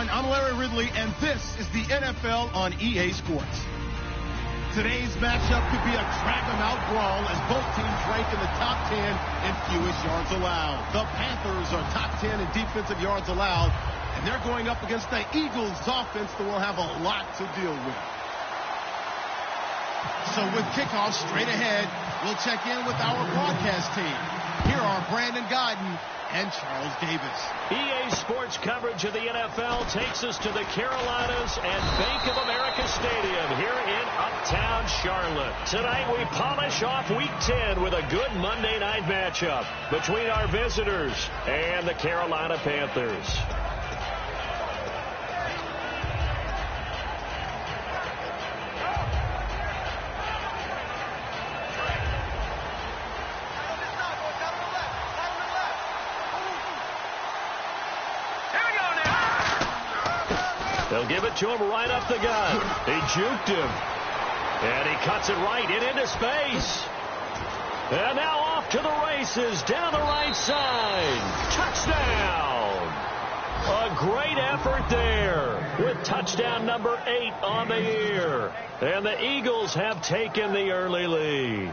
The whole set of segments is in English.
everyone. I'm Larry Ridley, and this is the NFL on EA Sports. Today's matchup could be a drag-em-out brawl as both teams rank in the top 10 in fewest yards allowed. The Panthers are top 10 in defensive yards allowed, and they're going up against the Eagles' offense that will have a lot to deal with. So with kickoff straight ahead, we'll check in with our broadcast team. Here are Brandon Godden and Charles Davis. EA Sports coverage of the NFL takes us to the Carolinas and Bank of America Stadium here in Uptown Charlotte. Tonight we polish off Week 10 with a good Monday night matchup between our visitors and the Carolina Panthers. They'll give it to him right up the gut. He juked him. And he cuts it right into space. And now off to the races down the right side. Touchdown. A great effort there with touchdown number 8 on the year. And the Eagles have taken the early lead.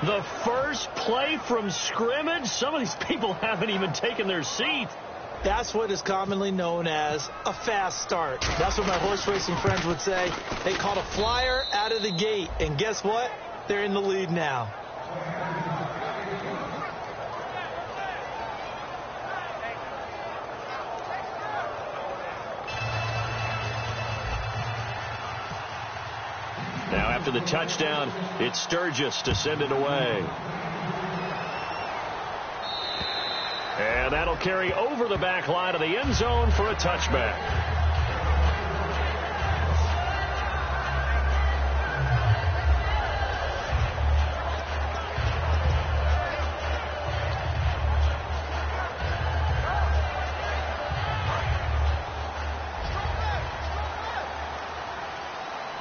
The first play from scrimmage. Some of these people haven't even taken their seat. That's what is commonly known as a fast start. That's what my horse racing friends would say. They caught a flyer out of the gate, and guess what? They're in the lead now. Now after the touchdown, it's Sturgis to send it away. And that'll carry over the back line of the end zone for a touchback.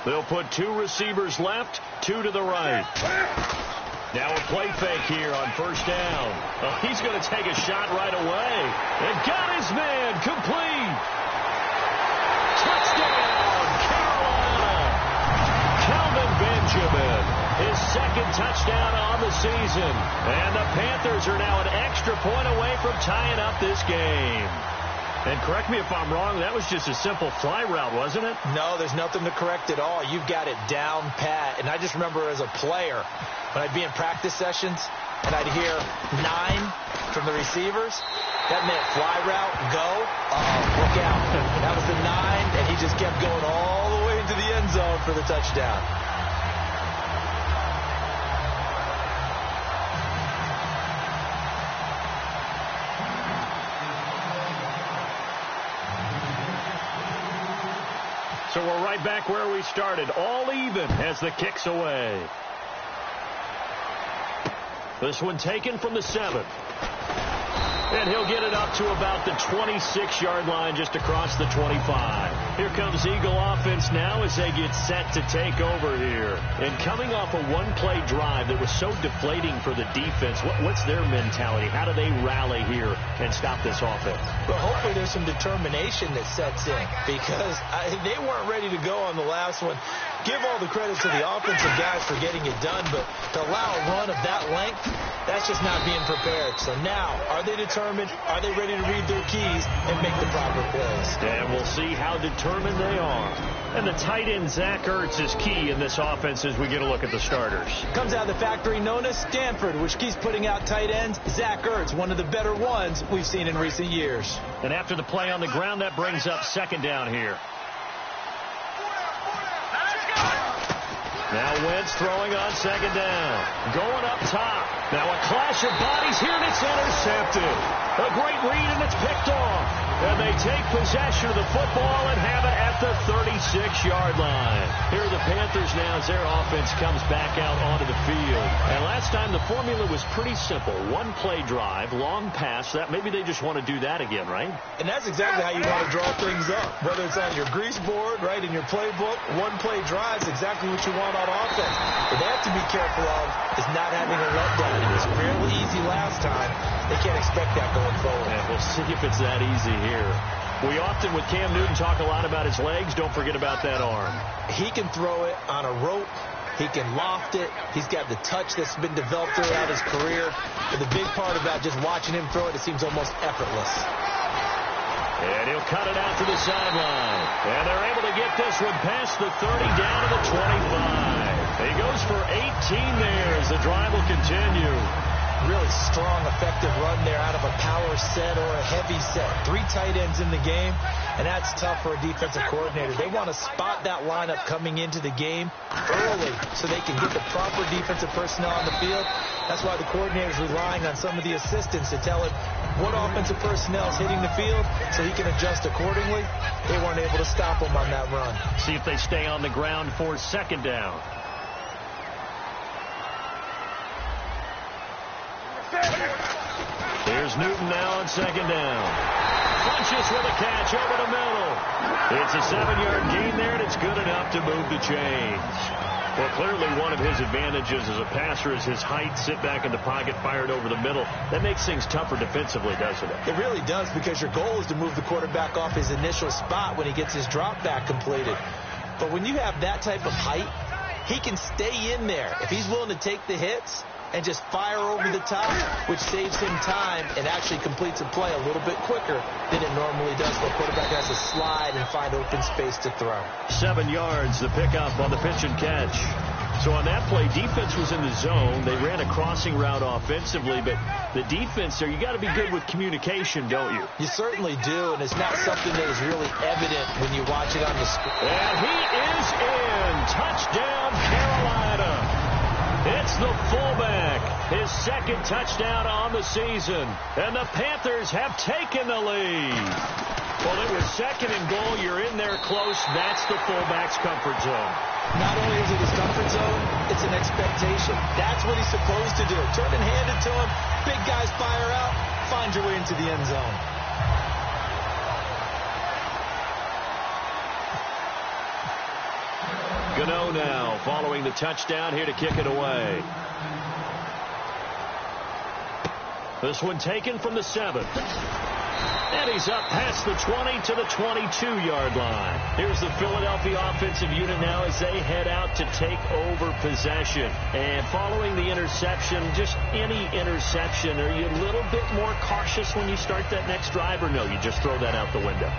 They'll put 2 receivers left, 2 to the right. Now a play fake here on first down. Oh, he's going to take a shot right away. And got his man complete. Touchdown, Carolina. Calvin Benjamin, his second touchdown on the season. And the Panthers are now an extra point away from tying up this game. And correct me if I'm wrong, that was just a simple fly route, wasn't it? No, there's nothing to correct at all. You've got it down pat. And I just remember as a player, when I'd be in practice sessions and I'd hear 9 from the receivers, that meant fly route, go, look out. That was the 9, and he just kept going all the way into the end zone for the touchdown. So we're right back where we started, all even as the kick's away. This one taken from the 7. And he'll get it up to about the 26-yard line just across the 25. Here comes Eagle offense now as they get set to take over here. And coming off a one-play drive that was so deflating for the defense, what's their mentality? How do they rally here and stop this offense? Well, hopefully there's some determination that sets in because they weren't ready to go on the last one. Give all the credit to the offensive guys for getting it done, but to allow a run of that length, that's just not being prepared. So now, are they determined? Are they ready to read their keys and make the proper plays? And we'll see how determined they are. And the tight end, Zach Ertz, is key in this offense as we get a look at the starters. Comes out of the factory known as Stanford, which keeps putting out tight ends. Zach Ertz, one of the better ones we've seen in recent years. And after the play on the ground, that brings up second down here. Now Wentz throwing on second down. Going up top. Now a clash of bodies here, and it's intercepted. A great read, and it's picked off. And they take possession of the football and have it at the 36-yard line. Here are the Panthers now as their offense comes back out onto the field. And last last time, the formula was pretty simple. One play drive, long pass. That maybe they just want to do that again, right? And that's exactly how you want to draw things up. Whether it's on your grease board, right, in your playbook, one play drive is exactly what you want on offense. What they have to be careful of is not having a letdown. It was fairly easy last time. They can't expect that going forward. Yeah, we'll see if it's that easy here. We often, with Cam Newton, talk a lot about his legs. Don't forget about that arm. He can throw it on a rope. He can loft it. He's got the touch that's been developed throughout his career. But the big part about just watching him throw it, it seems almost effortless. And he'll cut it out to the sideline. And they're able to get this one past the 30 down to the 25. He goes for 18 there as the drive will continue. Really strong, effective run there out of a power set or a heavy set. 3 tight ends in the game, and that's tough for a defensive coordinator. They want to spot that lineup coming into the game early so they can get the proper defensive personnel on the field. That's why the coordinator's relying on some of the assistants to tell him what offensive personnel is hitting the field so he can adjust accordingly. They weren't able to stop him on that run. See if they stay on the ground for second down. Here's Newton now on second down. Punches with a catch over the middle. It's a 7-yard gain there, and it's good enough to move the chains. Well, clearly one of his advantages as a passer is his height, sit back in the pocket, fired over the middle. That makes things tougher defensively, doesn't it? It really does, because your goal is to move the quarterback off his initial spot when he gets his drop back completed. But when you have that type of height, he can stay in there. If he's willing to take the hits and just fire over the top, which saves him time and actually completes a play a little bit quicker than it normally does, where a quarterback has to slide and find open space to throw. 7 yards, the pickup on the pitch and catch. So on that play, defense was in the zone. They ran a crossing route offensively, but the defense there, you got to be good with communication, don't you? You certainly do, and it's not something that is really evident when you watch it on the screen. And he is in. Touchdown, Carolina. It's the fullback, his second touchdown on the season, and the Panthers have taken the lead. Well, it was second and goal. You're in there close. That's the fullback's comfort zone. Not only is it his comfort zone, it's an expectation. That's what he's supposed to do. Turn and hand it to him. Big guys fire out. Find your way into the end zone. Gano now following the touchdown here to kick it away. This one taken from the 7. And he's up past the 20 to the 22-yard line. Here's the Philadelphia offensive unit now as they head out to take over possession. And following the interception, just any interception, are you a little bit more cautious when you start that next drive, or no, you just throw that out the window?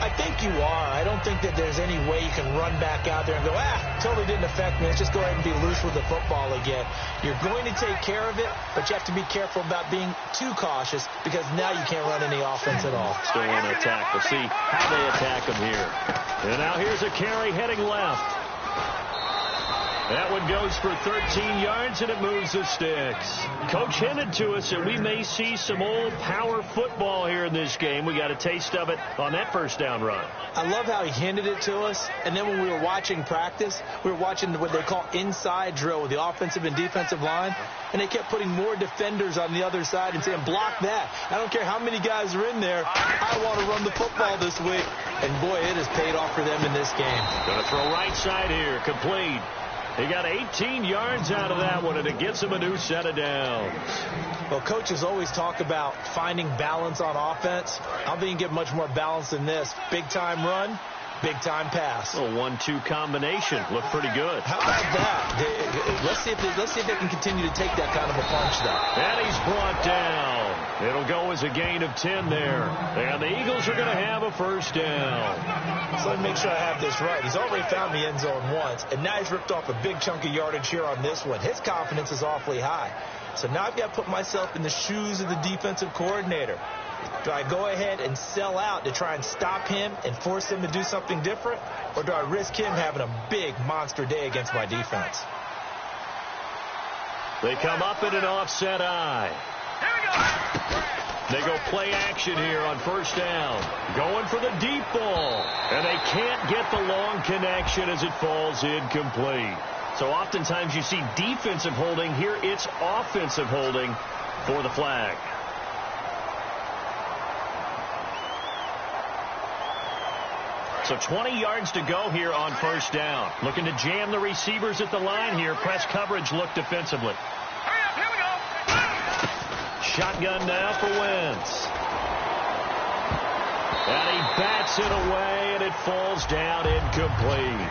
I think you are. I don't think that there's any way you can run back out there and go, totally didn't affect me. Let's just go ahead and be loose with the football again. You're going to take care of it, but you have to be careful about being too cautious, because now you can't run any offense at all. Still want to attack. We'll see how they attack him here. And now here's a carry heading left. That one goes for 13 yards, and it moves the sticks. Coach hinted to us that we may see some old power football here in this game. We got a taste of it on that first down run. I love how he hinted it to us, and then when we were watching practice, we were watching what they call inside drill with the offensive and defensive line, and they kept putting more defenders on the other side and saying, block that. I don't care how many guys are in there. I want to run the football this week. And, boy, it has paid off for them in this game. Going to throw right side here, complete. He got 18 yards out of that one, and it gets him a new set of downs. Well, coaches always talk about finding balance on offense. I don't think you can get much more balance than this. Big-time run, big-time pass. A 1-2 combination. Looked pretty good. How about that? Let's see if they can continue to take that kind of a punch, though. And he's brought down. It'll go as a gain of 10 there. And the Eagles are going to have a first down. So let me make sure I have this right. He's already found the end zone once, and now he's ripped off a big chunk of yardage here on this one. His confidence is awfully high. So now I've got to put myself in the shoes of the defensive coordinator. Do I go ahead and sell out to try and stop him and force him to do something different? Or do I risk him having a big monster day against my defense? They come up in an offset eye. They go play action here on first down. Going for the deep ball. And they can't get the long connection as it falls incomplete. So oftentimes you see defensive holding. Here it's offensive holding for the flag. So 20 yards to go here on first down. Looking to jam the receivers at the line here. Press coverage look defensively. Hurry up, here we go. Shotgun now for Wentz. And he bats it away, and it falls down incomplete.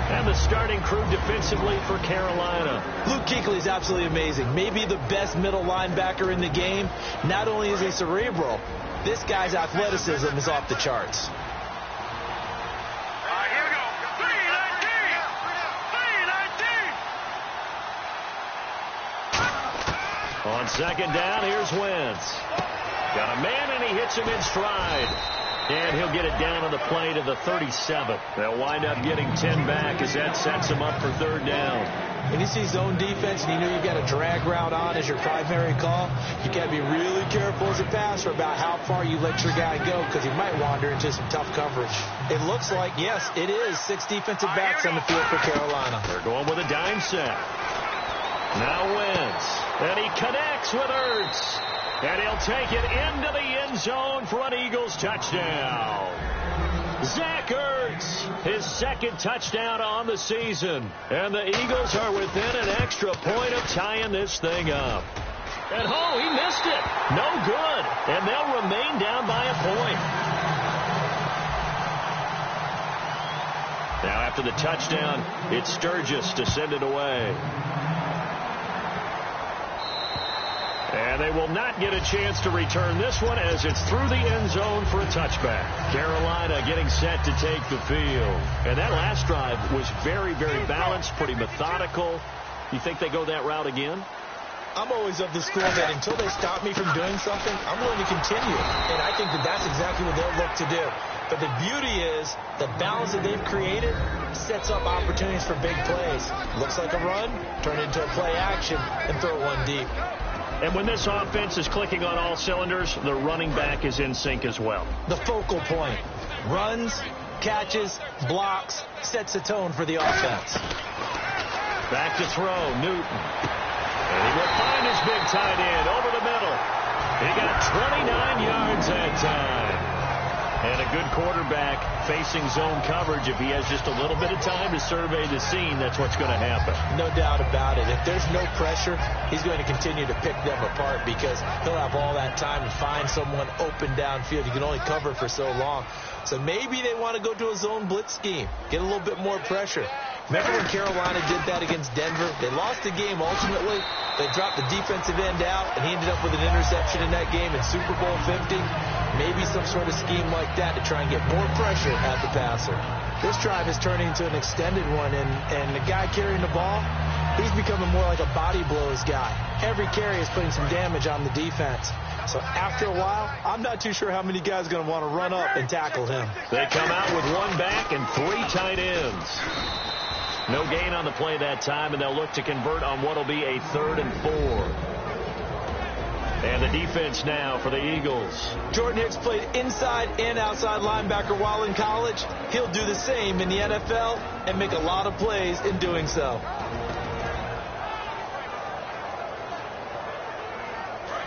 And the starting crew defensively for Carolina. Luke Kuechly is absolutely amazing. Maybe the best middle linebacker in the game. Not only is he cerebral, this guy's athleticism is off the charts. Here we go. 3-19. On second down, here's Wentz. Got a man, and he hits him in stride. And he'll get it down on the play to the 37. They'll wind up getting 10 back as that sets him up for third down. When you see zone defense and you know you've got a drag route on as your primary call, you got to be really careful as a passer about how far you let your guy go because he might wander into some tough coverage. It looks like, yes, it is 6 defensive backs on the field for Carolina. They're going with a dime set. Now Wentz. And he connects with Ertz. And he'll take it into the end zone for an Eagles touchdown. Zach Ertz, his second touchdown on the season. And the Eagles are within an extra point of tying this thing up. And he missed it. No good. And they'll remain down by a point. Now after the touchdown, it's Sturgis to send it away. And they will not get a chance to return this one as it's through the end zone for a touchback. Carolina getting set to take the field. And that last drive was very, very balanced, pretty methodical. You think they go that route again? I'm always of the school that until they stop me from doing something, I'm willing to continue. And I think that that's exactly what they'll look to do. But the beauty is the balance that they've created sets up opportunities for big plays. Looks like a run, turn it into a play action, and throw one deep. And when this offense is clicking on all cylinders, the running back is in sync as well. The focal point. Runs, catches, blocks, sets the tone for the offense. Back to throw, Newton. And he will find his big tight end over the middle. He got 29 yards that time. And a good quarterback facing zone coverage. If he has just a little bit of time to survey the scene, that's what's going to happen. No doubt about it. If there's no pressure, he's going to continue to pick them apart because he'll have all that time to find someone open downfield. You can only cover for so long. So maybe they want to go to a zone blitz scheme, get a little bit more pressure. Remember when Carolina did that against Denver? They lost the game ultimately. They dropped the defensive end out, and he ended up with an interception in that game in Super Bowl 50. Maybe some sort of scheme like that to try and get more pressure at the passer. This drive is turning into an extended one, and the guy carrying the ball, he's becoming more like a body blows guy. Every carry is putting some damage on the defense. So after a while, I'm not too sure how many guys are going to want to run up and tackle him. They come out with one back and 3 tight ends. No gain on the play that time, and they'll look to convert on what will be a 3rd and 4. And the defense now for the Eagles. Jordan Hicks played inside and outside linebacker while in college. He'll do the same in the NFL and make a lot of plays in doing so.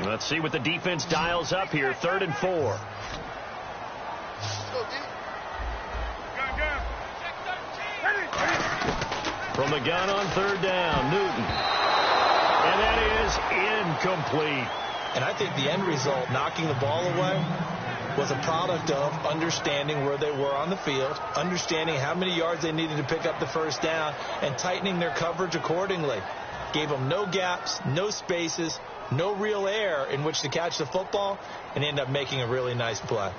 Let's see what the defense dials up here. 3rd and 4. From the gun on 3rd down, Newton. And that is incomplete. And I think the end result, knocking the ball away, was a product of understanding where they were on the field, understanding how many yards they needed to pick up the first down, and tightening their coverage accordingly. Gave them no gaps, no spaces, no real air in which to catch the football, and end up making a really nice play.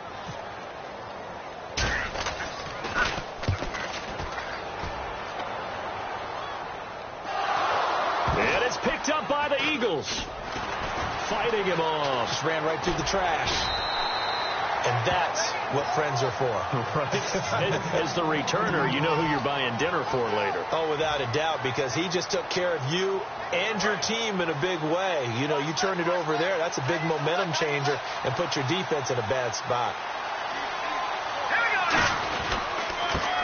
And it's picked up by the Eagles. Fighting him off. Just ran right through the trash. And that's what friends are for. Right. As the returner, you know who you're buying dinner for later. Oh, without a doubt, because he just took care of you and your team in a big way. You know, you turn it over there, that's a big momentum changer and put your defense in a bad spot.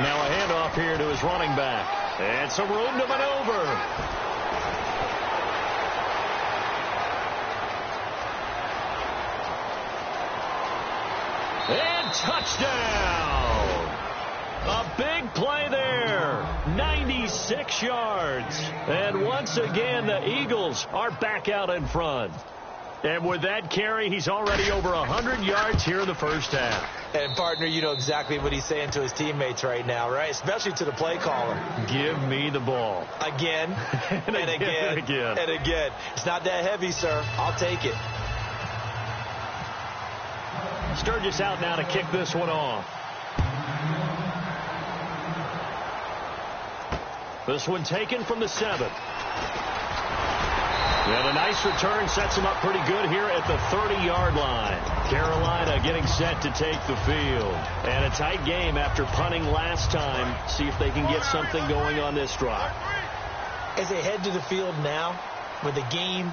Now a handoff here to his running back. And some room to maneuver. And touchdown! A big play there. 96 yards. And once again, the Eagles are back out in front. And with that carry, he's already over 100 yards here in the first half. And, partner, you know exactly what he's saying to his teammates right now, right? Especially to the play caller. Give me the ball. Again, and again. And again. It's not that heavy, sir. I'll take it. Sturgis out now to kick this one off. This one taken from the 7. And a nice return sets him up pretty good here at the 30-yard line. Carolina getting set to take the field. And a tight game after punting last time. See if they can get something going on this drive. As they head to the field now, with the game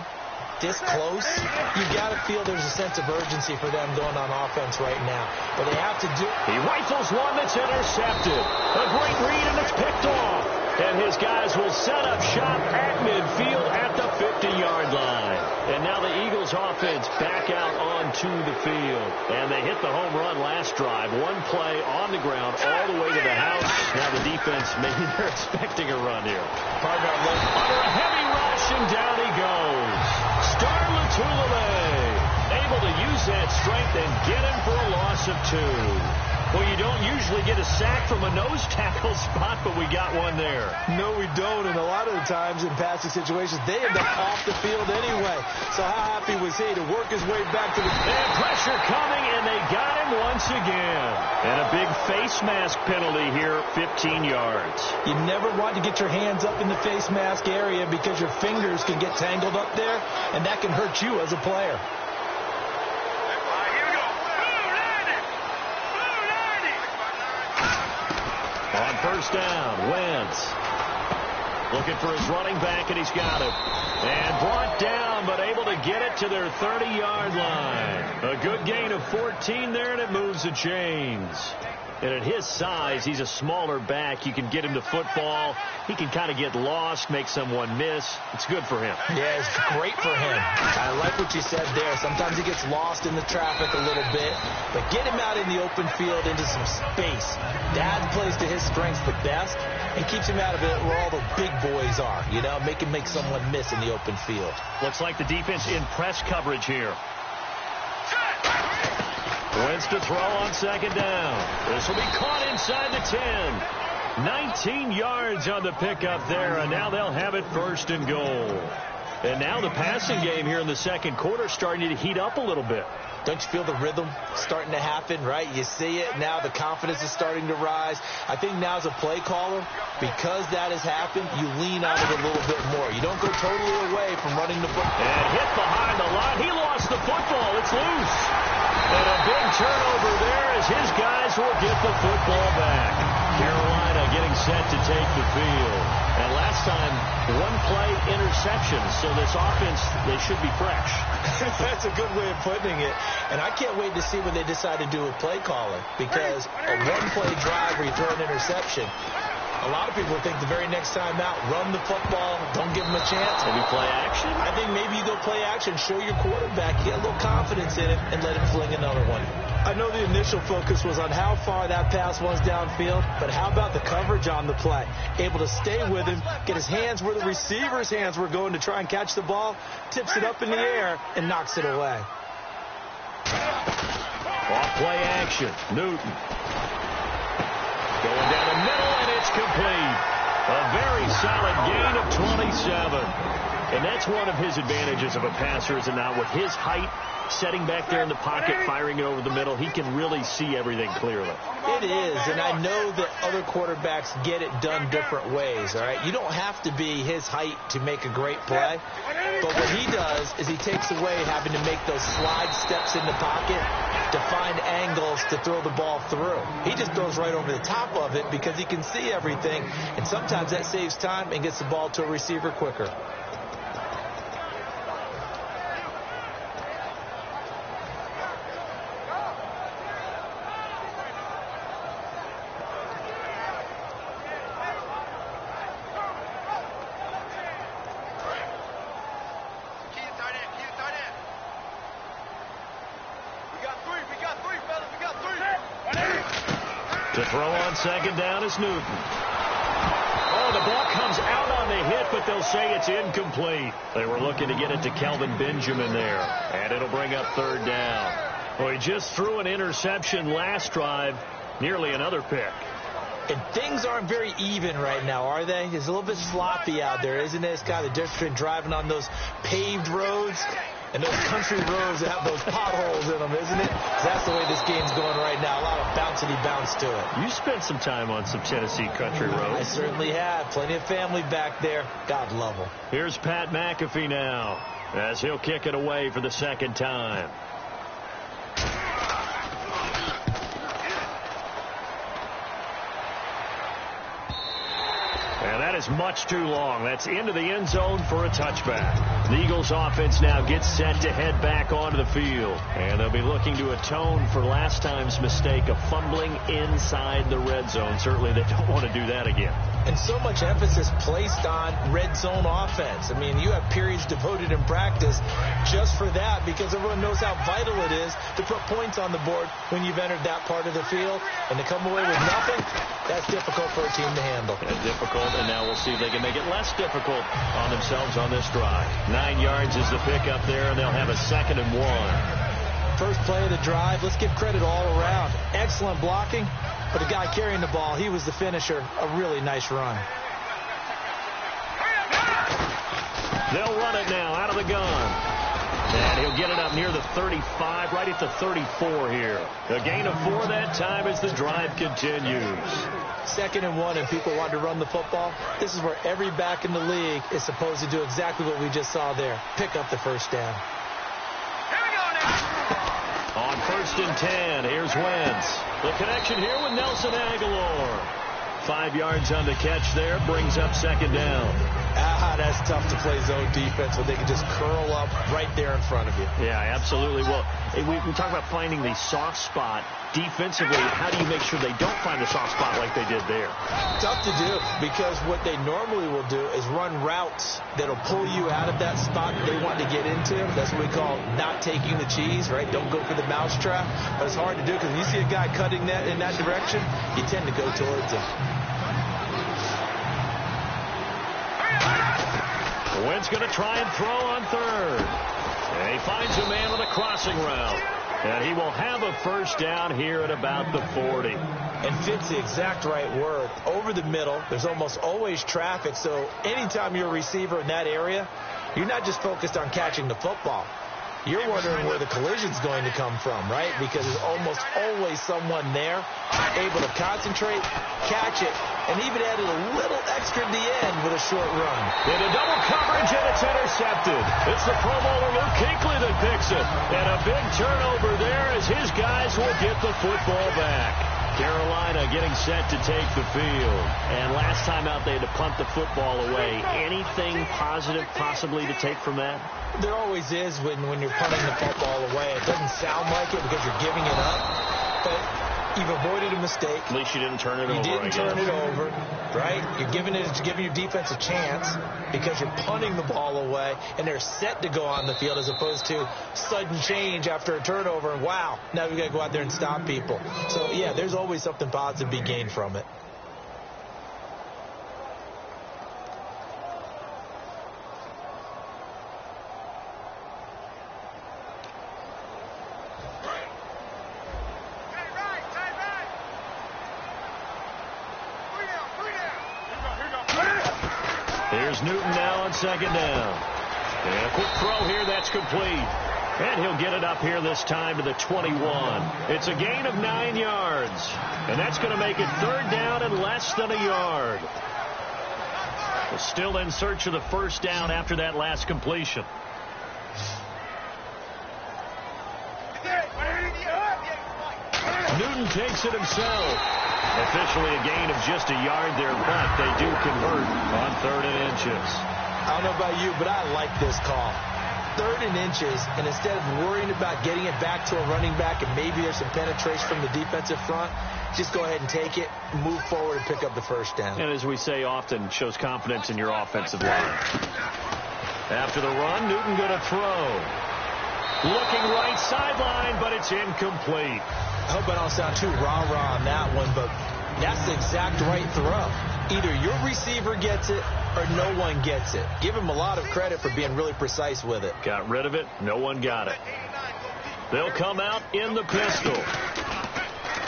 this close, you've got to feel there's a sense of urgency for them going on offense right now. But they have to do... He rifles one that's intercepted. A great read, and it's picked off. And his guys will set up shop at midfield at the 50-yard line. And now the Eagles offense back out onto the field. And they hit the home run last drive. One play on the ground all the way to the house. Now the defense, maybe they're expecting a run here. Partner, under a heavy rush, and down he goes. Star Latulele able to use that strength and get him for a loss of 2. Well, you don't usually get a sack from a nose tackle spot, but we got one there. No, we don't. And a lot of the times in passing situations, they end up off the field anyway. So how happy was he to work his way back to the... And pressure coming, and they got him once again. And a big face mask penalty here, 15 yards. You never want to get your hands up in the face mask area because your fingers can get tangled up there, and that can hurt you as a player. On first down, Wentz looking for his running back, and he's got him. And brought down, but able to get it to their 30-yard line. A good gain of 14 there, and it moves the chains. And at his size, he's a smaller back. You can get him to football. He can kind of get lost, make someone miss. It's good for him. Yeah, it's great for him. I like what you said there. Sometimes he gets lost in the traffic a little bit. But get him out in the open field into some space. Dad plays to his strengths the best and keeps him out of it where all the big boys are. You know, make someone miss in the open field. Looks like the defense in press coverage here. Wentz to throw on second down. This will be caught inside the 10. 19 yards on the pickup there, and now they'll have it first and goal. And now the passing game here in the second quarter starting to heat up a little bit. Don't you feel the rhythm starting to happen, right? You see it now. The confidence is starting to rise. I think now as a play caller, because that has happened, you lean on it a little bit more. You don't go totally away from running the football. And hit behind the line. He lost the football. It's loose. And a big turnover there as his guys will get the football back. Carolina getting set to take the field. And last time, one play interception. So this offense, they should be fresh. That's a good way of putting it. And I can't wait to see what they decide to do with play calling. Because a one-play drive where you throw an interception, a lot of people think the very next time out, run the football, don't give them a chance. Maybe play action? I think maybe you go play action, show your quarterback, get a little confidence in him, and let him fling another one. I know the initial focus was on how far that pass was downfield, but how about the coverage on the play? Able to stay with him, get his hands where the receiver's hands were going to try and catch the ball, tips it up in the air, and knocks it away. Off play action, Newton. Going down the middle, and it's complete. A very solid gain of 27. And that's one of his advantages of a passer, is it not? With his height, setting back there in the pocket, firing it over the middle, he can really see everything clearly. It is, and I know that other quarterbacks get it done different ways, all right? You don't have to be his height to make a great play, but what he does is he takes away having to make those slide steps in the pocket to find angles to throw the ball through. He just throws right over the top of it because he can see everything, and sometimes that saves time and gets the ball to a receiver quicker. To throw on second down is Newton. Oh, the ball comes out on the hit, but they'll say it's incomplete. They were looking to get it to Kelvin Benjamin there, and it'll bring up third down. Well, he just threw an interception last drive, nearly another pick. And things aren't very even right now, are they? It's a little bit sloppy out there, isn't it? It's kind of the difference between driving on those paved roads and those country roads that have those potholes in them, isn't it? 'Cause that's the way this game's going right now. A lot of bouncy bounce to it. You spent some time on some Tennessee country roads. I certainly have. Plenty of family back there. God love them. Here's Pat McAfee now, as he'll kick it away for the second time. And that is much too long. That's into the end zone for a touchback. The Eagles offense now gets set to head back onto the field. And they'll be looking to atone for last time's mistake of fumbling inside the red zone. Certainly they don't want to do that again. And so much emphasis placed on red zone offense. I mean, you have periods devoted in practice just for that, because everyone knows how vital it is to put points on the board when you've entered that part of the field. And to come away with nothing, that's difficult for a team to handle. Difficult, and now we'll see if they can make it less difficult on themselves on this drive. 9 yards is the pickup there, and they'll have a 2nd and 1. First play of the drive, let's give credit all around. Excellent blocking, but the guy carrying the ball, he was the finisher. A really nice run. They'll run it now out of the gun. And he'll get it up near the 35, right at the 34 here. A gain of 4 that time as the drive continues. 2nd and 1, and people want to run the football. This is where every back in the league is supposed to do exactly what we just saw there. Pick up the first down. On 1st and 10, here's Wentz. The connection here with Nelson Aguilar. 5 yards on the catch there, brings up 2nd down. That's tough to play zone defense when they can just curl up right there in front of you. Yeah, absolutely. Well, we talk about finding the soft spot defensively. How do you make sure they don't find the soft spot like they did there? Tough to do, because what they normally will do is run routes that'll pull you out of that spot they want to get into. That's what we call not taking the cheese, right? Don't go for the mousetrap. But it's hard to do, because when you see a guy cutting that in that direction, you tend to go towards him. Wentz going to try and throw on 3rd. And he finds a man on a crossing route. And he will have a first down here at about the 40. And fits the exact right word. Over the middle, there's almost always traffic. So anytime you're a receiver in that area, you're not just focused on catching the football. You're wondering where the collision's going to come from, right? Because there's almost always someone there able to concentrate, catch it, and even added a little extra at the end with a short run. Into double coverage, and it's intercepted. It's the Pro Bowler Luke Kuechly that picks it. And a big turnover there as his guys will get the football back. Carolina getting set to take the field. And last time out, they had to punt the football away. Anything positive possibly to take from that? There always is when you're punting the football away. It doesn't sound like it because you're giving it up, but you've avoided a mistake. At least you didn't turn it over. You didn't turn it over, right? You're giving your defense a chance because you're punting the ball away, and they're set to go on the field as opposed to sudden change after a turnover. And wow, now we got to go out there and stop people. So yeah, there's always something positive to be gained from it. Here's Newton now on 2nd down. And a quick throw here, that's complete. And he'll get it up here this time to the 21. It's a gain of 9 yards. And that's going to make it 3rd down and less than a yard. Still in search of the first down after that last completion. Newton takes it himself. Officially a gain of just a yard there, but they do convert on 3rd and inches. I don't know about you, but I like this call. 3rd and inches, and instead of worrying about getting it back to a running back and maybe there's some penetration from the defensive front, just go ahead and take it, move forward, and pick up the first down. And as we say often, shows confidence in your offensive line. After the run, Newton going to throw. Looking right sideline, but it's incomplete. I hope I don't sound too rah-rah on that one, but that's the exact right throw. Either your receiver gets it or no one gets it. Give him a lot of credit for being really precise with it. Got rid of it. No one got it. They'll come out in the pistol.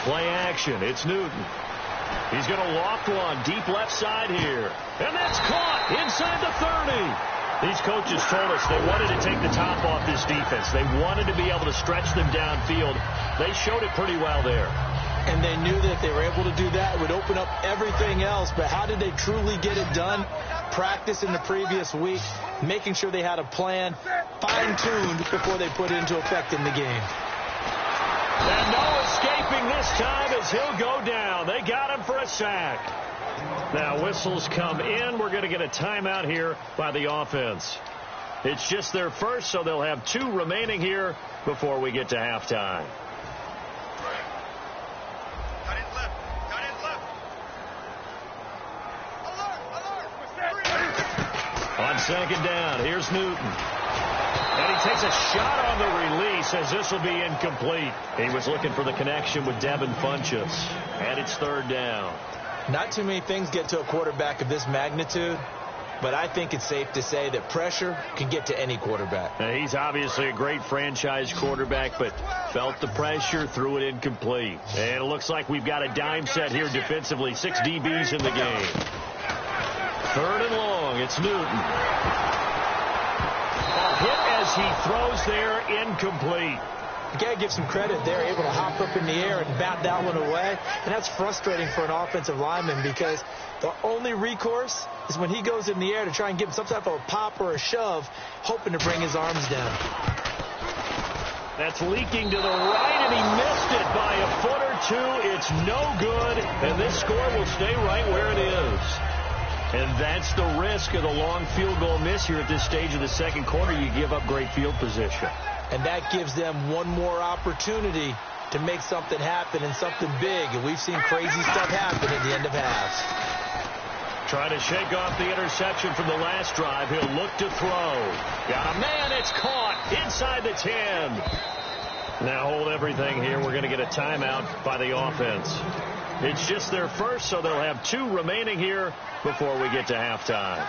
Play action. It's Newton. He's going to loft one deep left side here. And that's caught inside the 30. These coaches told us they wanted to take the top off this defense. They wanted to be able to stretch them downfield. They showed it pretty well there. And they knew that if they were able to do that, it would open up everything else. But how did they truly get it done? Practice in the previous week, making sure they had a plan, fine-tuned before they put it into effect in the game. And no escaping this time as he'll go down. They got him for a sack. Now whistles come in. We're going to get a timeout here by the offense. It's just their first, so they'll have 2 remaining here before we get to halftime. On second down, here's Newton. And he takes a shot on the release as this will be incomplete. He was looking for the connection with Devin Funchess. And it's 3rd down. Not too many things get to a quarterback of this magnitude, but I think it's safe to say that pressure can get to any quarterback. Now, he's obviously a great franchise quarterback, but felt the pressure, threw it incomplete. And it looks like we've got a dime set here defensively. 6 DBs in the game. 3rd and long, it's Newton. A hit as he throws there, incomplete. You got to give some credit. They're able to hop up in the air and bat that one away. And that's frustrating for an offensive lineman because the only recourse is when he goes in the air to try and give him some type of a pop or a shove, hoping to bring his arms down. That's leaking to the right, and he missed it by a foot or 2. It's no good, and this score will stay right where it is. And that's the risk of the long field goal miss here at this stage of the second quarter. You give up great field position. And that gives them one more opportunity to make something happen and something big. And we've seen crazy stuff happen at the end of halves. Trying to shake off the interception from the last drive. He'll look to throw. Got a man. It's caught inside the 10. Now hold everything here. We're going to get a timeout by the offense. It's just their first, so they'll have 2 remaining here before we get to halftime.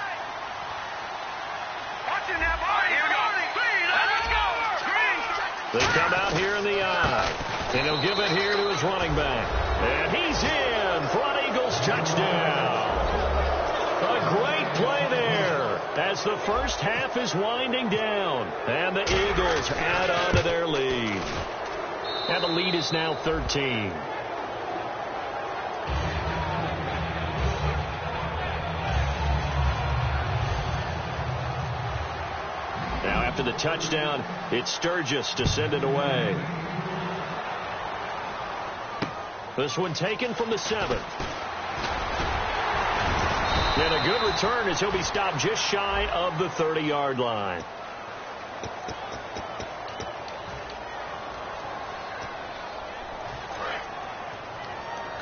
They come out here in the eye, and he'll give it here to his running back. And he's in. Front Eagles touchdown. A great play there as the first half is winding down, and the Eagles add on to their lead. And the lead is now 13. Now after the touchdown, it's Sturgis to send it away. This one taken from the 7. And a good return as he'll be stopped just shy of the 30-yard line.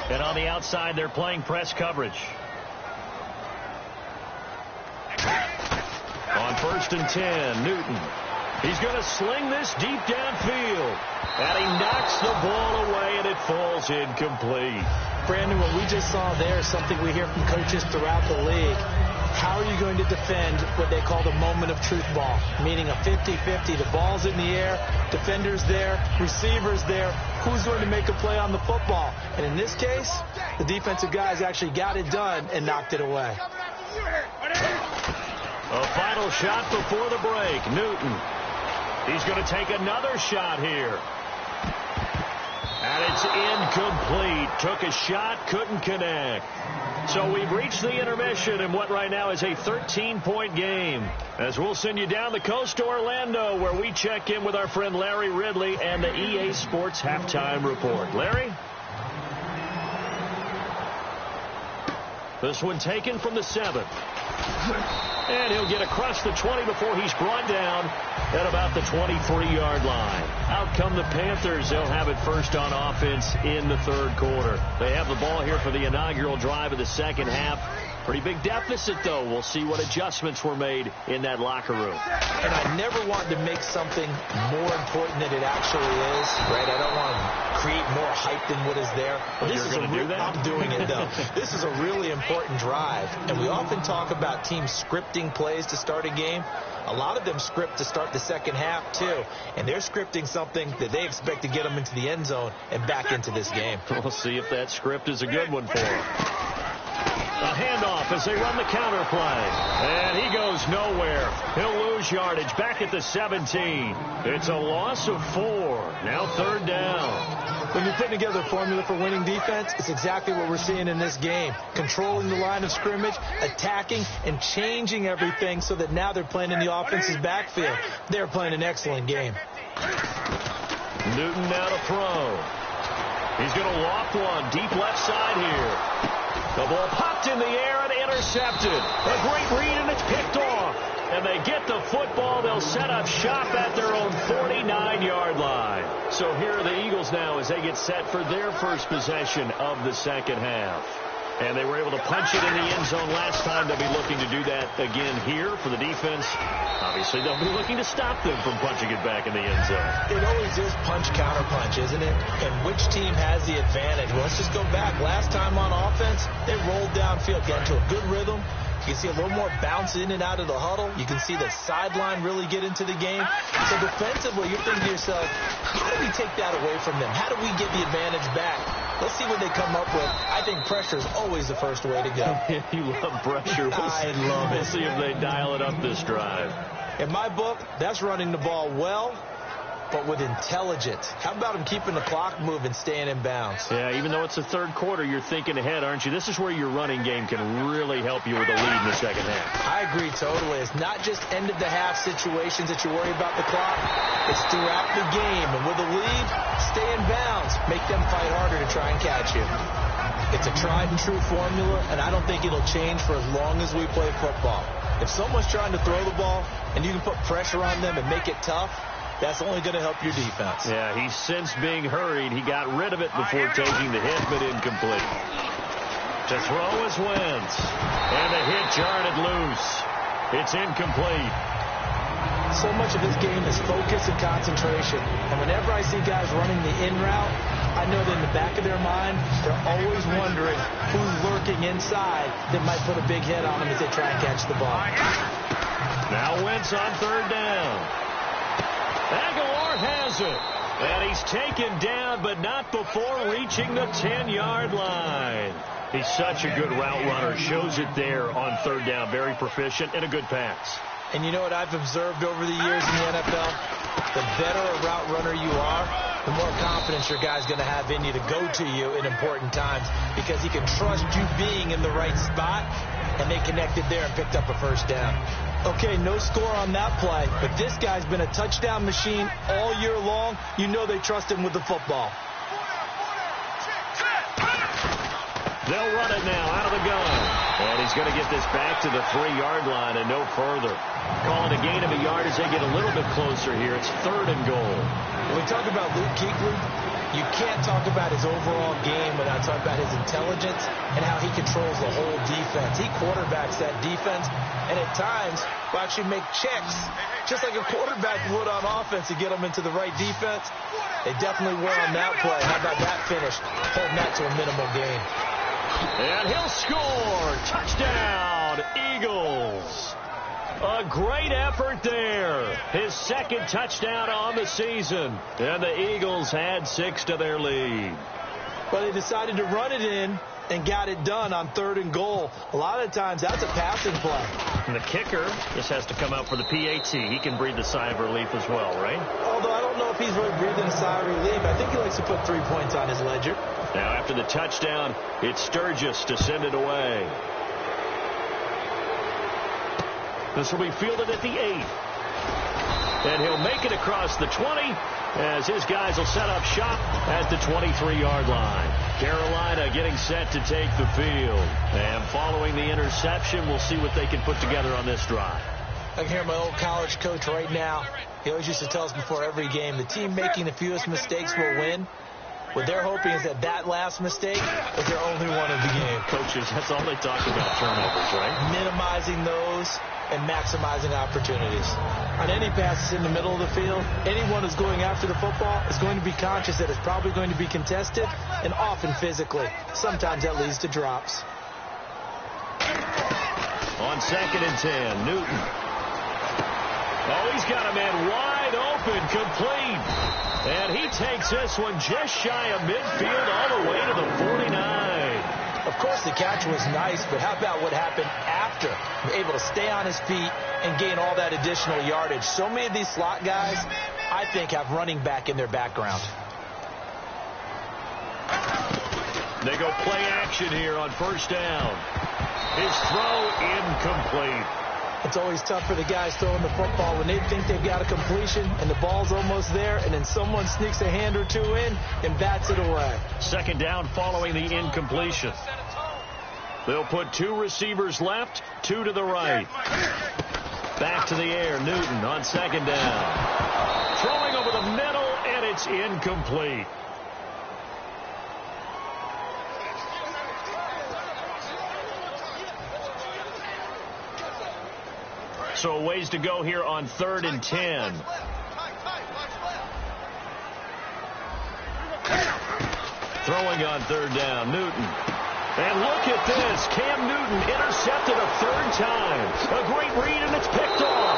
And on the outside, they're playing press coverage. On 1st and 10, Newton. He's going to sling this deep downfield. And he knocks the ball away, and it falls incomplete. Brandon, what we just saw there is something we hear from coaches throughout the league. How are you going to defend what they call the moment of truth ball, meaning a 50-50? The ball's in the air, defenders there, receivers there. Who's going to make a play on the football? And in this case, the defensive guys actually got it done and knocked it away. A final shot before the break. Newton. He's going to take another shot here. And it's incomplete. Took a shot, couldn't connect. So we've reached the intermission in what right now is a 13-point game. As we'll send you down the coast to Orlando, where we check in with our friend Larry Ridley and the EA Sports Halftime Report. Larry? This one taken from the 7. And he'll get across the 20 before he's brought down at about the 23-yard line. Out come the Panthers. They'll have it first on offense in the 3rd quarter. They have the ball here for the inaugural drive of the second half. Pretty big deficit, though. We'll see what adjustments were made in that locker room. And I never want to make something more important than it actually is, right? I don't want to create more hype than what is there. Well, you're going to do that? I'm doing it, though. This is a really important drive, and we often talk about teams scripting plays to start a game. A lot of them script to start the second half, too, and they're scripting something that they expect to get them into the end zone and back into this game. We'll see if that script is a good one for them. A handoff as they run the counter play. And he goes nowhere. He'll lose yardage back at the 17. It's a loss of 4. Now third down. When you're putting together a formula for winning defense, it's exactly what we're seeing in this game. Controlling the line of scrimmage, attacking, and changing everything so that now they're playing in the offense's backfield. They're playing an excellent game. Newton now to throw. He's going to loft one deep left side here. The ball popped in the air and intercepted. A great read, and it's picked off. And they get the football. They'll set up shop at their own 49-yard line. So here are the Eagles now as they get set for their first possession of the second half. And they were able to punch it in the end zone last time. They'll be looking to do that again here for the defense. Obviously, they'll be looking to stop them from punching it back in the end zone. It always is punch-counter-punch, isn't it? And which team has the advantage? Well, let's just go back. Last time on offense, they rolled downfield, got into a good rhythm. You can see a little more bounce in and out of the huddle. You can see the sideline really get into the game. So defensively, you're thinking to yourself, how do we take that away from them? How do we get the advantage back? Let's see what they come up with. I think pressure is always the first way to go. You love pressure. I love it. We'll see if they dial it up this drive. In my book, that's running the ball well, but with intelligence. How about him keeping the clock moving, staying in bounds? Yeah, even though it's the third quarter, you're thinking ahead, aren't you? This is where your running game can really help you with a lead in the second half. I agree totally. It's not just end-of-the-half situations that you worry about the clock. It's throughout the game. And with a lead, stay in bounds. Make them fight harder to try and catch you. It's a tried-and-true formula, and I don't think it'll change for as long as we play football. If someone's trying to throw the ball and you can put pressure on them and make it tough, that's only going to help your defense. Yeah, he's since being hurried. He got rid of it before taking the hit, but incomplete. To throw is Wentz. And the hit jarred it loose. It's incomplete. So much of this game is focus and concentration. And whenever I see guys running the in route, I know that in the back of their mind, they're always wondering who's lurking inside that might put a big hit on them as they try and catch the ball. Now Wentz on third down. Aguilar has it. And he's taken down, but not before reaching the 10-yard line. He's such a good route runner. Shows it there on third down. Very proficient and a good pass. And you know what I've observed over the years in the NFL? The better a route runner you are, the more confidence your guy's going to have in you to go to you in important times because he can trust you being in the right spot, and they connected there and picked up a first down. Okay, no score on that play, but this guy's been a touchdown machine all year long. You know they trust him with the football. They'll run it now out of the gun. And he's going to get this back to the 3-yard line and no further. Calling a gain of a yard as they get a little bit closer here. It's third and goal. When we talk about Luke Kuechly, you can't talk about his overall game without talking about his intelligence and how he controls the whole defense. He quarterbacks that defense and at times will actually make checks just like a quarterback would on offense to get them into the right defense. They definitely were on that play. How about that finish? Holding that to a minimal gain. And he'll score. Touchdown, Eagles. A great effort there. His second touchdown on the season. And the Eagles had 6 to their lead. Well, they decided to run it in and got it done on third and goal. A lot of times, that's a passing play. And the kicker just has to come out for the PAT. He can breathe a sigh of relief as well, right? Although I don't know if he's really breathing a sigh of relief. I think he likes to put 3 points on his ledger. Now, after the touchdown, it's Sturgis to send it away. This will be fielded at the 8. And he'll make it across the 20 as his guys will set up shop at the 23-yard line. Carolina getting set to take the field. And following the interception, we'll see what they can put together on this drive. I can hear my old college coach right now. He always used to tell us before every game, the team making the fewest mistakes will win. What they're hoping is that that last mistake is their only one of the game. Coaches, that's all they talk about, turnovers, right? Minimizing those and maximizing opportunities. On any passes in the middle of the field, anyone who's going after the football is going to be conscious that it's probably going to be contested and often physically. Sometimes that leads to drops. On 2nd and 10, Newton. Oh, he's got a man wide open, complete. And he takes this one just shy of midfield all the way to the 49. Of course, the catch was nice, but how about what happened after? Able to stay on his feet and gain all that additional yardage. So many of these slot guys, I think, have running back in their background. They go play action here on 1st down. His throw incomplete. It's always tough for the guys throwing the football when they think they've got a completion and the ball's almost there, and then someone sneaks a hand or two in and bats it away. 2nd down following the incompletion. They'll put 2 receivers left, 2 to the right. Back to the air, Newton on 2nd down. Throwing over the middle, and it's incomplete. So ways to go here on 3rd and 10. Throwing on 3rd down, Newton. And look at this. Cam Newton intercepted a 3rd time. A great read, and it's picked off.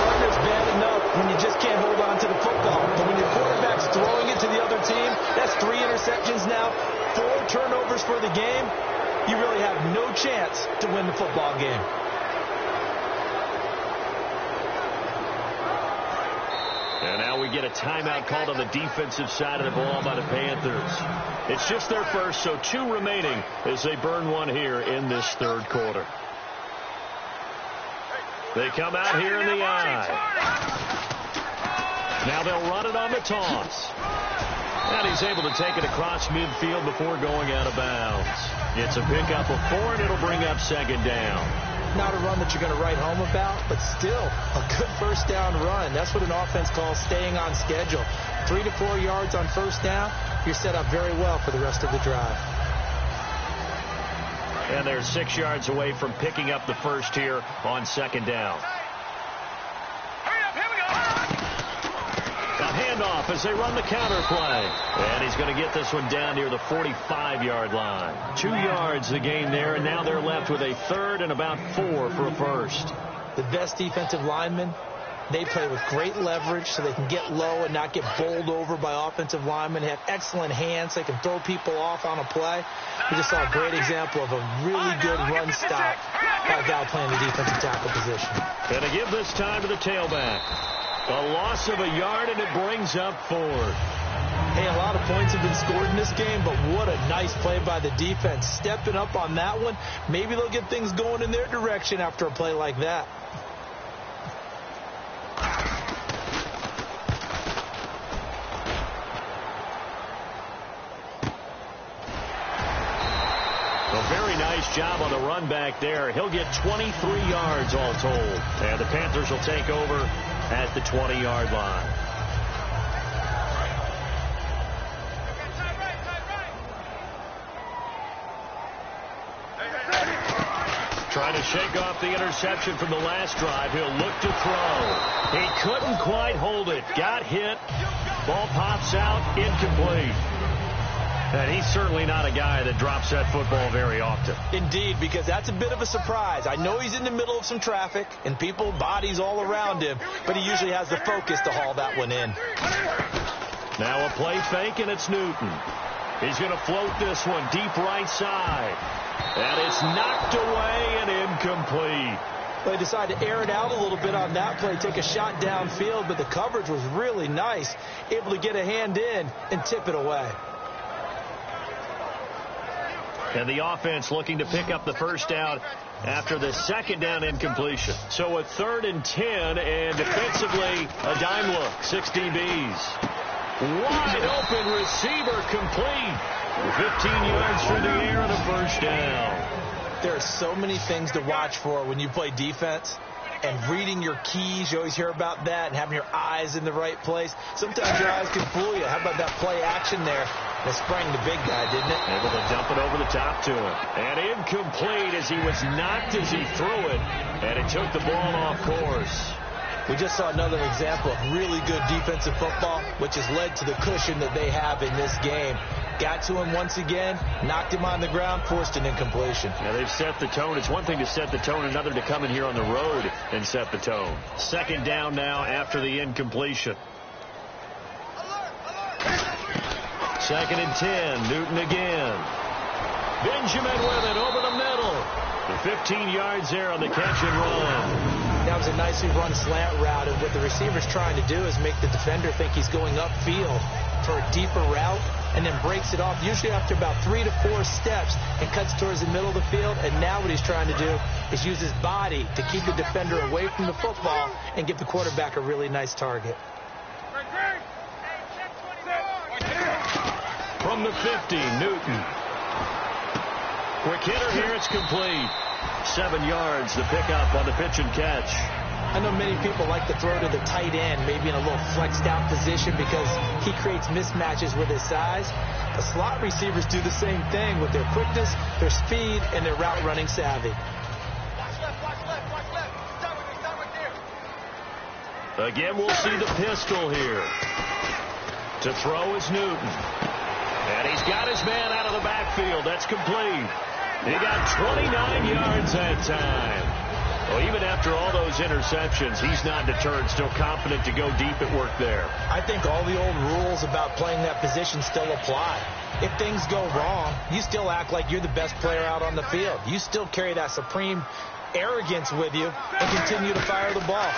Partner's bad enough when you just can't hold on to the football. But when your quarterback's throwing it to the other team, that's 3 interceptions now, 4 turnovers for the game. You really have no chance to win the football game. And now we get a timeout called on the defensive side of the ball by the Panthers. It's just their first, so 2 remaining as they burn 1 here in this 3rd quarter. They come out here in the eye. Now they'll run it on the toss. And he's able to take it across midfield before going out of bounds. It's a pickup of 4, and it'll bring up 2nd down. Not a run that you're going to write home about, but still a good 1st down run. That's what an offense calls staying on schedule. 3 to 4 yards on 1st down, you're set up very well for the rest of the drive. And they're 6 yards away from picking up the 1st here on 2nd down. A handoff as they run the counter play. And he's going to get this one down near the 45-yard line. 2 yards the gain there, and now they're left with a 3rd and about 4 for a 1st. The best defensive linemen, they play with great leverage so they can get low and not get bowled over by offensive linemen. They have excellent hands. They can throw people off on a play. We just saw a great example of a really good run stop by a guy playing the defensive tackle position. And to give this time to the tailback. A loss of a yard, and it brings up 4. Hey, a lot of points have been scored in this game, but what a nice play by the defense. Stepping up on that one, maybe they'll get things going in their direction after a play like that. A very nice job on the run back there. He'll get 23 yards all told. And the Panthers will take over at the 20-yard line. Trying to shake off the interception from the last drive. He'll look to throw. He couldn't quite hold it. Got hit. Ball pops out. Incomplete. And he's certainly not a guy that drops that football very often. Indeed, because that's a bit of a surprise. I know he's in the middle of some traffic and people, bodies all around him, but he usually has the focus to haul that one in. Now a play fake, and it's Newton. He's going to float this one deep right side. And it's knocked away and incomplete. They decided to air it out a little bit on that play, take a shot downfield, but the coverage was really nice. Able to get a hand in and tip it away. And the offense looking to pick up the 1st down after the 2nd down incompletion. So a 3rd and 10, and defensively a dime look. 6 DBs. Wide open receiver complete. 15 yards through the air and a 1st down. There are so many things to watch for when you play defense. and reading your keys. You always hear about that, and having your eyes in the right place. Sometimes your eyes can fool you. How about that play action there? That sprang the big guy, didn't it? Able to dump it over the top to him. And incomplete as he was knocked as he threw it. And it took the ball off course. We just saw another example of really good defensive football, which has led to the cushion that they have in this game. Got to him once again, knocked him on the ground, forced an incompletion. Now they've set the tone. It's one thing to set the tone, another to come in here on the road and set the tone. Second down now after the incompletion. Second and 10. Newton again. Benjamin with it over the middle. The 15 yards there on the catch and run. That was a nicely run slant route, and what the receiver's trying to do is make the defender think he's going upfield for a deeper route, and then breaks it off, usually after about 3 to 4 steps, and cuts towards the middle of the field. And now what he's trying to do is use his body to keep the defender away from the football and give the quarterback a really nice target. From the 50, Newton. Quick hitter here, it's complete. 7 yards, the pickup on the pitch and catch. I know many people like to throw to the tight end, maybe in a little flexed out position because he creates mismatches with his size. The slot receivers do the same thing with their quickness, their speed, and their route running savvy. Again, we'll see the pistol here. To throw is Newton. And he's got his man out of the backfield. That's complete. He got 29 yards that time. Well, even after all those interceptions, he's not deterred, still confident to go deep at work there. I think all the old rules about playing that position still apply. If things go wrong, you still act like you're the best player out on the field. You still carry that supreme arrogance with you and continue to fire the ball.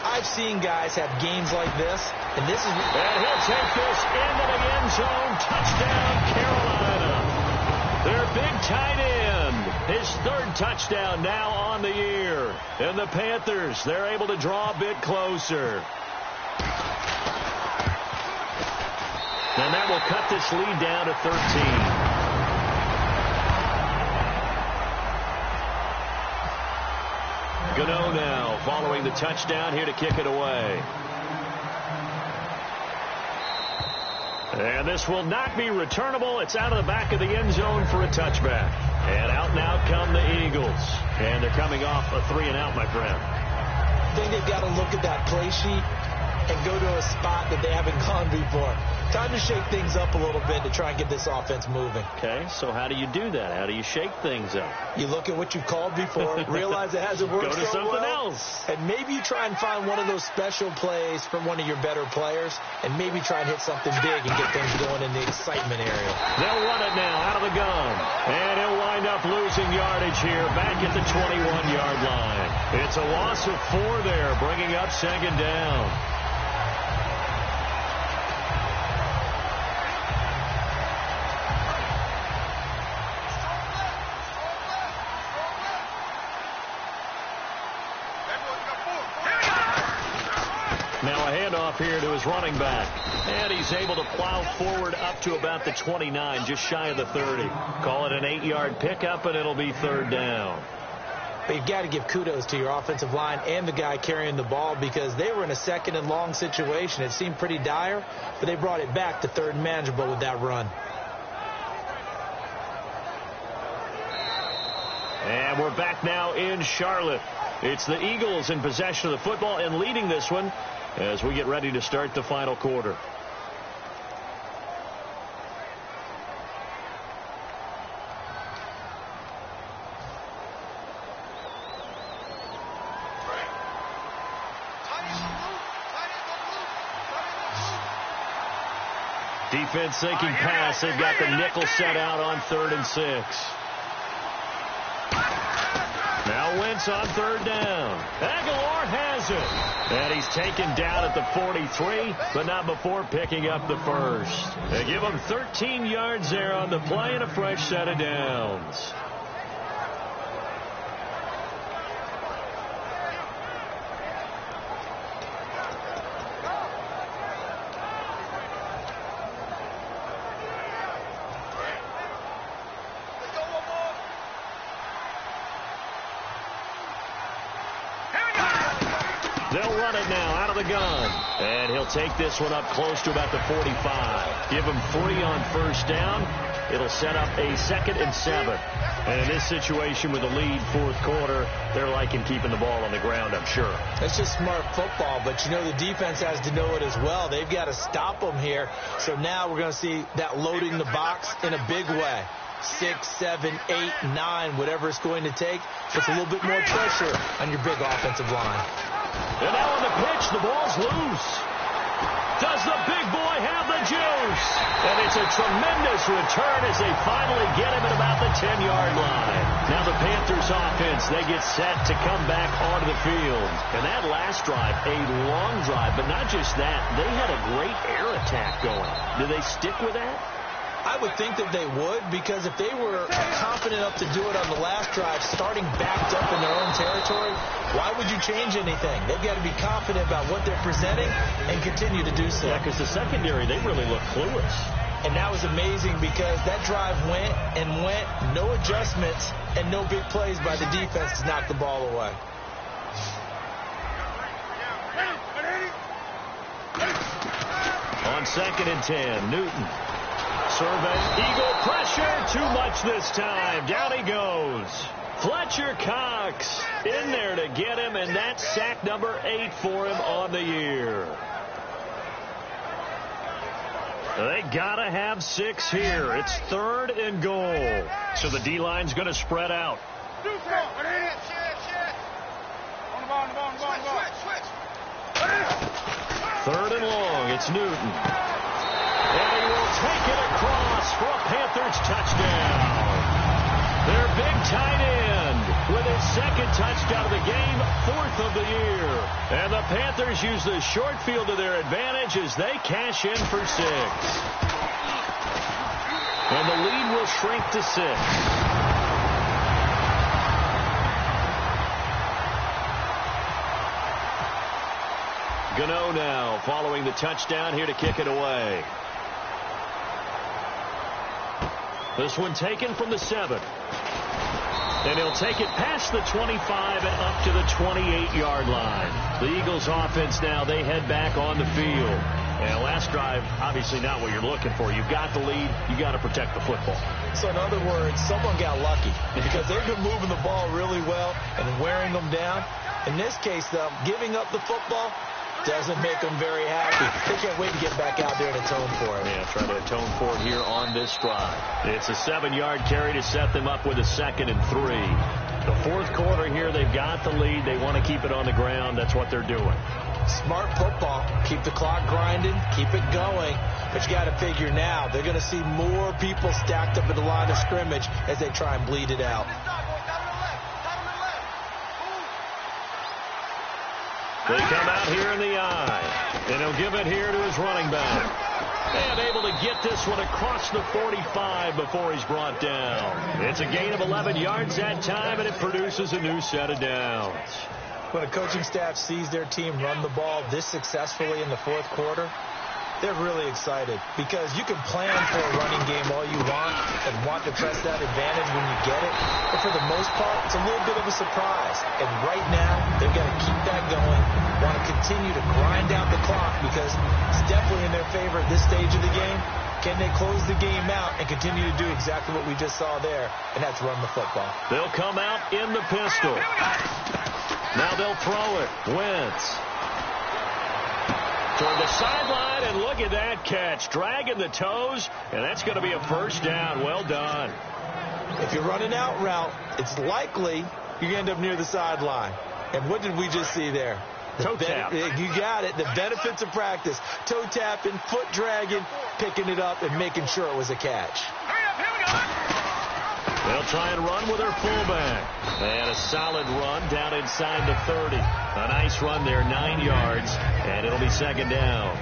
I've seen guys have games like this, and this is... And he'll take this into the end zone. Touchdown, Carolina. Their big tight end. His third touchdown now on the year. And the Panthers, they're able to draw a bit closer. And that will cut this lead down to 13. Gano now following the touchdown here to kick it away. And this will not be returnable. It's out of the back of the end zone for a touchback. And out come the Eagles. And they're coming off a 3-and-out, my friend. I think they've got to look at that play sheet and go to a spot that they haven't gone before. Time to shake things up a little bit to try and get this offense moving. Okay, so how do you do that? How do you shake things up? You look at what you've called before, realize it hasn't worked so well. Go to something else. And maybe you try and find one of those special plays from one of your better players, and maybe try and hit something big and get things going in the excitement area. They'll run it now out of the gun. And he'll wind up losing yardage here back at the 21-yard line. It's a loss of 4 there, bringing up second down. Now a handoff here to his running back. And he's able to plow forward up to about the 29, just shy of the 30. Call it an 8-yard pickup, and it'll be third down. But you've got to give kudos to your offensive line and the guy carrying the ball because they were in a second and long situation. It seemed pretty dire, but they brought it back to third and manageable with that run. And we're back now in Charlotte. It's the Eagles in possession of the football and leading this one as we get ready to start the final quarter. Defense sinking pass. They've got the nickel set out on 3rd and 6. Now Wentz on third down. Aguilar has it. And he's taken down at the 43, but not before picking up the first. They give him 13 yards there on the play and a fresh set of downs. the gun. And he'll take this one up close to about the 45. Give him 3 on first down. It'll set up a 2nd and 7. And in this situation with the lead, fourth quarter, they're liking keeping the ball on the ground, I'm sure. That's just smart football, but you know the defense has to know it as well. They've got to stop them here. So now we're going to see that loading the box in a big way. 6, 7, 8, 9, whatever it's going to take. Puts a little bit more pressure on your big offensive line. And now on the pitch, the ball's loose. Does the big boy have the juice? And it's a tremendous return as they finally get him at about the 10-yard line. Now the Panthers offense, they get set to come back onto the field. And that last drive, a long drive, but not just that, they had a great air attack going. Do they stick with that? I would think that they would, because if they were confident enough to do it on the last drive, starting backed up in their own territory, why would you change anything? They've got to be confident about what they're presenting and continue to do so. Yeah, because the secondary, they really look clueless. And that was amazing because that drive went and went, no adjustments and no big plays by the defense to knock the ball away. On 2nd and 10, Newton. Survey, Eagle pressure, too much this time. Down he goes. Fletcher Cox in there to get him, and that's sack number 8 for him on the year. They gotta have 6 here. It's 3rd and goal. So the D-line's gonna spread out. 3rd and long, it's Newton. And he will take it across for a Panthers touchdown. Their big tight end with his 2nd touchdown of the game, 4th of the year. And the Panthers use the short field to their advantage as they cash in for 6. And the lead will shrink to 6. Gano now following the touchdown here to kick it away. This one taken from the 7. And he'll take it past the 25 and up to the 28-yard line. The Eagles offense now, they head back on the field. And last drive, obviously not what you're looking for. You've got the lead. You got to protect the football. So in other words, someone got lucky because they've been moving the ball really well and wearing them down. In this case, though, giving up the football doesn't make them very happy. They can't wait to get back out there and atone for it. Yeah, try to atone for it here on this drive. It's a 7-yard carry to set them up with a 2nd and 3. The fourth quarter here, they've got the lead. They want to keep it on the ground. That's what they're doing. Smart football. Keep the clock grinding. Keep it going. But you got to figure now, they're going to see more people stacked up at the line of scrimmage as they try and bleed it out. They come out here in the eye, and he'll give it here to his running back. And able to get this one across the 45 before he's brought down. It's a gain of 11 yards that time, and it produces a new set of downs. When a coaching staff sees their team run the ball this successfully in the fourth quarter, they're really excited because you can plan for a running game all you want and want to press that advantage when you get it. But for the most part, it's a little bit of a surprise. And right now, they've got to keep that going, want to continue to grind out the clock because it's definitely in their favor at this stage of the game. Can they close the game out and continue to do exactly what we just saw there, and that's run the football. They'll come out in the pistol. Now they'll throw it. Wentz. Toward the sideline, and look at that catch. Dragging the toes, and that's going to be a first down. Well done. If you're running out route, it's likely you end up near the sideline. And what did we just see there? Toe tap. You got it. The benefits of practice. Toe tapping, foot dragging, picking it up, and making sure it was a catch. They'll try and run with their fullback. And a solid run down inside the 30. A nice run there, 9 yards, and it'll be 2nd down.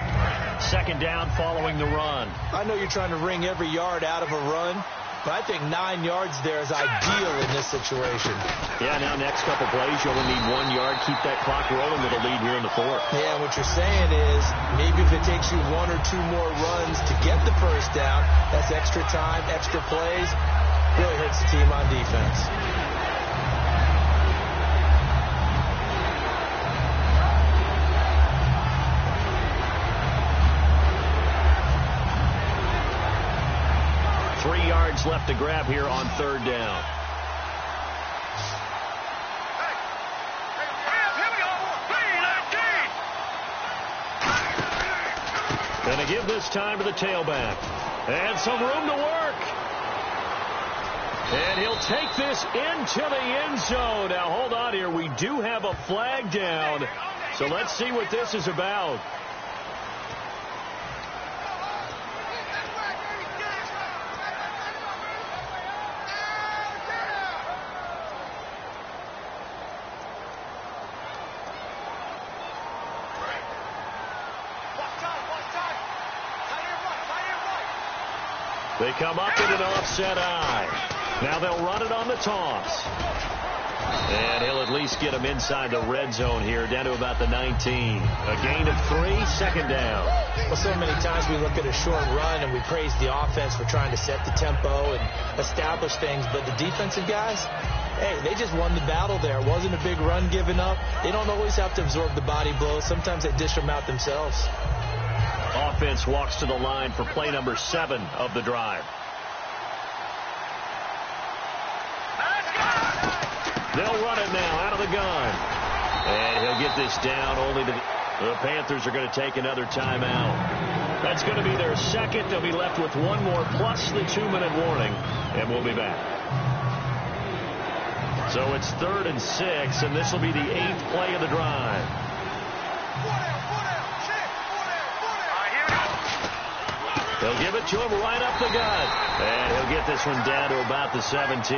2nd down following the run. I know you're trying to wring every yard out of a run, but I think 9 yards there is ideal in this situation. Yeah, now next couple plays, you only need 1 yard. Keep that clock rolling with a lead here in the fourth. Yeah, what you're saying is maybe if it takes you 1 or 2 more runs to get the first down, that's extra time, extra plays. Really hurts the team on defense. yards left to grab here on 3rd down. Going to give this time to the tailback. And some room to work. And he'll take this into the end zone. Now, hold on here. We do have a flag down. So let's see what this is about. They come up in an offset eye. Now they'll run it on the toss. And he'll at least get him inside the red zone here, down to about the 19. A gain of 3, 2nd down. Well, so many times we look at a short run and we praise the offense for trying to set the tempo and establish things. But the defensive guys, hey, they just won the battle there. It wasn't a big run given up. They don't always have to absorb the body blows. Sometimes they dish them out themselves. Offense walks to the line for play number 7 of the drive. They'll run it now out of the gun. And he'll get this down only to the Panthers are going to take another timeout. That's going to be their second. They'll be left with one more plus the 2-minute warning. And we'll be back. So it's 3rd and 6, and this will be the 8th play of the drive. They'll give it to him right up the gut. And he'll get this one down to about the 17.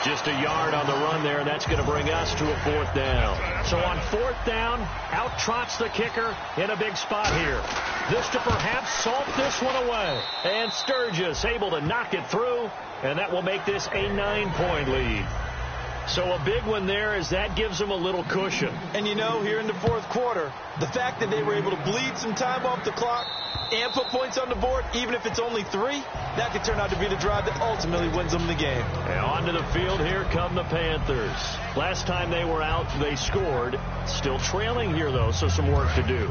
Just a yard on the run there. That's going to bring us to a 4th down. So on 4th down, out trots the kicker in a big spot here. This to perhaps salt this one away. And Sturgis able to knock it through. And that will make this a 9-point lead. So a big one there as that gives them a little cushion. And you know, here in the 4th quarter, the fact that they were able to bleed some time off the clock and put points on the board, even if it's only 3, that could turn out to be the drive that ultimately wins them the game. And onto the field here come the Panthers. Last time they were out, they scored. Still trailing here, though, so some work to do.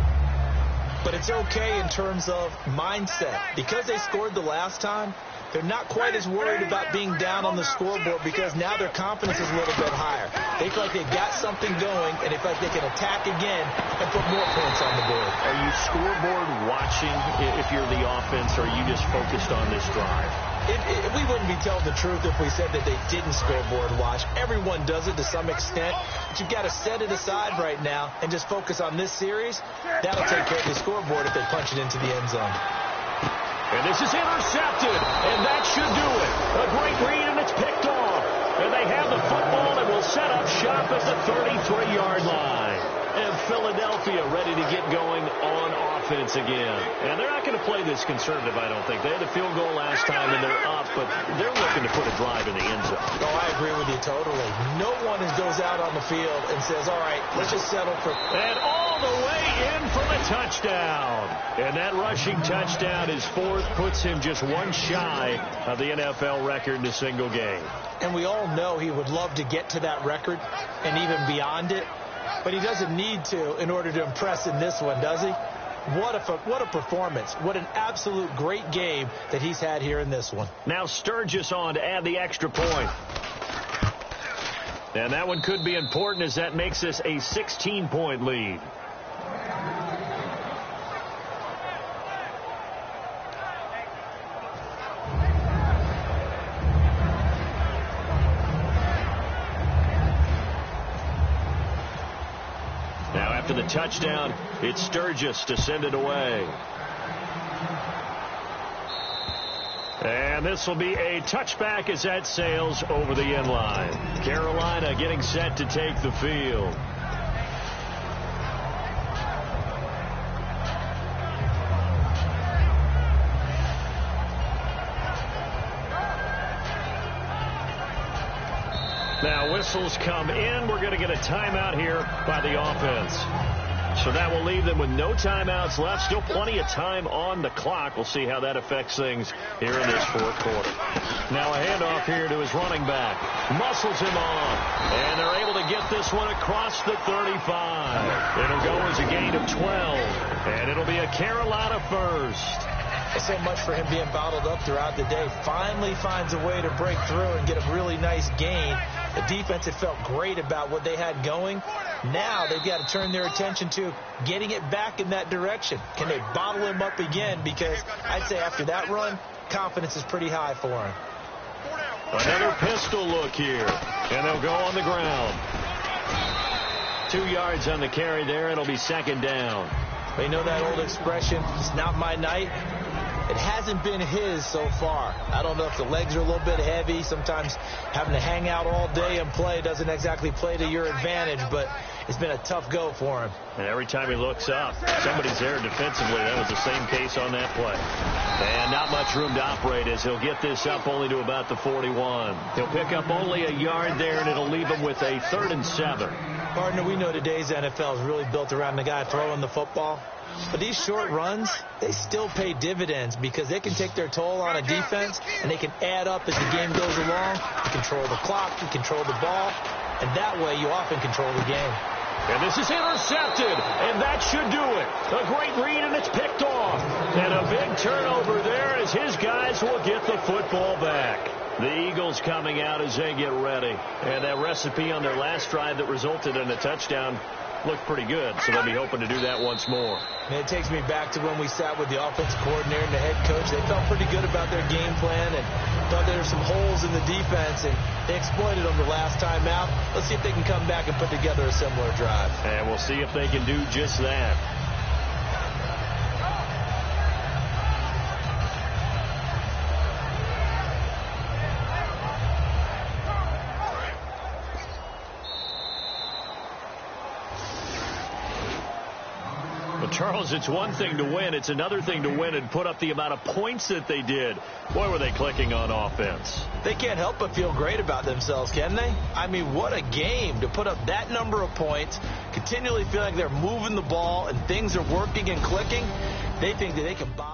But it's okay in terms of mindset. Because they scored the last time, they're not quite as worried about being down on the scoreboard because now their confidence is a little bit higher. They feel like they've got something going, and they feel like they can attack again and put more points on the board. Are you scoreboard watching if you're the offense, or are you just focused on this drive? We wouldn't be telling the truth if we said that they didn't scoreboard watch. Everyone does it to some extent, but you've got to set it aside right now and just focus on this series. That'll take care of the scoreboard if they punch it into the end zone. And this is intercepted, and that should do it. A great read, and it's picked off. And they have the football and will set up shop at the 33-yard line. And Philadelphia ready to get going on offense again. And they're not going to play this conservative, I don't think. They had a field goal last time, and they're up, but they're looking to put a drive in the end zone. Oh, I agree with you totally. No one goes out on the field and says, all right, let's just settle for... And all the way in for the touchdown. And that rushing touchdown is 4th, puts him just one shy of the NFL record in a single game. And we all know he would love to get to that record and even beyond it. But he doesn't need to in order to impress in this one, does he? What a performance. What an absolute great game that he's had here in this one. Now Sturgis on to add the extra point. And that one could be important as that makes this a 16-point lead. To the touchdown, it's Sturgis to send it away. And this will be a touchback as that sails over the end line. Carolina getting set to take the field. Now whistles come in. We're going to get a timeout here by the offense. So that will leave them with no timeouts left. Still plenty of time on the clock. We'll see how that affects things here in this 4th quarter. Now a handoff here to his running back. Muscles him on. And they're able to get this one across the 35. It'll go as a gain of 12. And it'll be a Carolina first. And so much for him being bottled up throughout the day. Finally finds a way to break through and get a really nice gain. The defense had felt great about what they had going. Now they've got to turn their attention to getting it back in that direction. Can they bottle him up again? Because I'd say after that run, confidence is pretty high for him. Another pistol look here, and they'll go on the ground. 2 yards on the carry there. It'll be second down. But you know that old expression, it's not my night? It hasn't been his so far. I don't know if the legs are a little bit heavy. Sometimes having to hang out all day and play doesn't exactly play to your advantage, but it's been a tough go for him. And every time he looks up, somebody's there defensively. That was the same case on that play. And not much room to operate as he'll get this up only to about the 41. He'll pick up only a yard there, and it'll leave him with a 3rd and 7. Partner, we know today's NFL is really built around the guy throwing the football. But these short runs, they still pay dividends because they can take their toll on a defense, and they can add up as the game goes along. You control the clock, you control the ball, and that way you often control the game. And this is intercepted, and that should do it. A great read, and it's picked off. And a big turnover there as his guys will get the football back. The Eagles coming out as they get ready. And that recipe on their last drive that resulted in a touchdown looked pretty good, so they'll be hoping to do that once more. And it takes me back to when we sat with the offensive coordinator and the head coach. They felt pretty good about their game plan and thought there were some holes in the defense, and they exploited them the last time out. Let's see if they can come back and put together a similar drive. And we'll see if they can do just that. Charles, it's one thing to win. It's another thing to win and put up the amount of points that they did. Boy, were they clicking on offense. They can't help but feel great about themselves, can they? I mean, what a game to put up that number of points, continually feel like they're moving the ball and things are working and clicking. They think that they can buy.